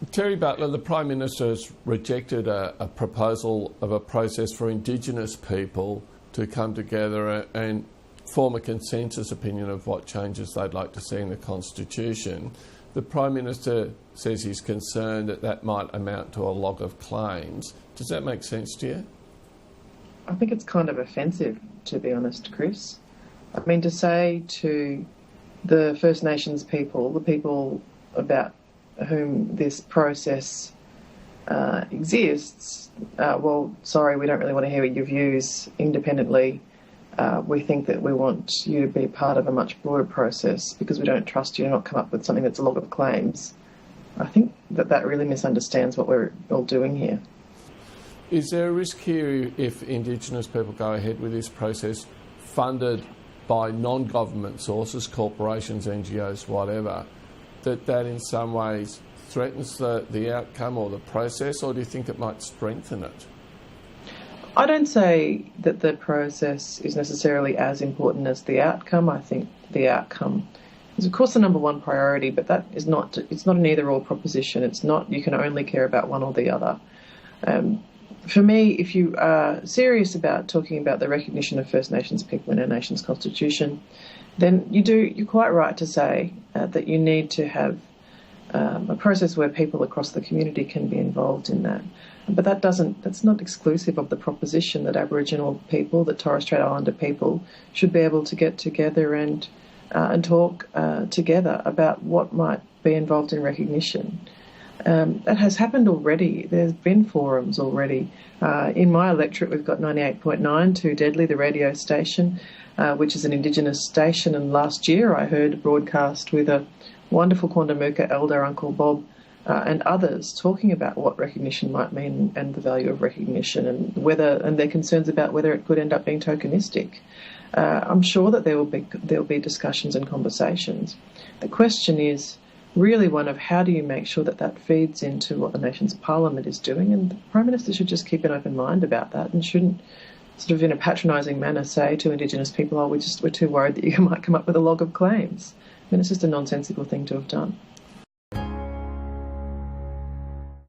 Terri Butler, the Prime Minister has rejected a proposal of a process for Indigenous people to come together and form a consensus opinion of what changes they'd like to see in the Constitution. The Prime Minister says he's concerned that that might amount to a log of claims. Does that make sense to you? I think it's kind of offensive, to be honest, Chris. I mean, to say to the First Nations people, the people about whom this process exists, well, sorry, we don't really want to hear your views independently. We think that we want you to be part of a much broader process because we don't trust you to not come up with something that's a log of claims. I think that really misunderstands what we're all doing here. Is there a risk here if Indigenous people go ahead with this process funded by non-government sources, corporations, NGOs, whatever, that in some ways threatens the outcome or the process, or do you think it might strengthen it? I don't say that the process is necessarily as important as the outcome. I think the outcome is, of course, the number one priority, but that is not. It's not an either-or proposition. It's not you can only care about one or the other. For me, if you are serious about talking about the recognition of First Nations people in our nation's constitution, then you're quite right to say that you need to have a process where people across the community can be involved in that. But that's not exclusive of the proposition that Aboriginal people, that Torres Strait Islander people, should be able to get together and talk together about what might be involved in recognition. That has happened already. There's been forums already. In my electorate, we've got 98.9, Too Deadly, the radio station, which is an Indigenous station. And last year I heard a broadcast with a wonderful Quandamooka elder, Uncle Bob, and others talking about what recognition might mean and the value of recognition and their concerns about whether it could end up being tokenistic. I'm sure that there will be discussions and conversations. The question is really one of how do you make sure that feeds into what the nation's parliament is doing, and the Prime Minister should just keep an open mind about that and shouldn't sort of in a patronising manner say to Indigenous people, we're too worried that you might come up with a log of claims. I mean, it's just a nonsensical thing to have done.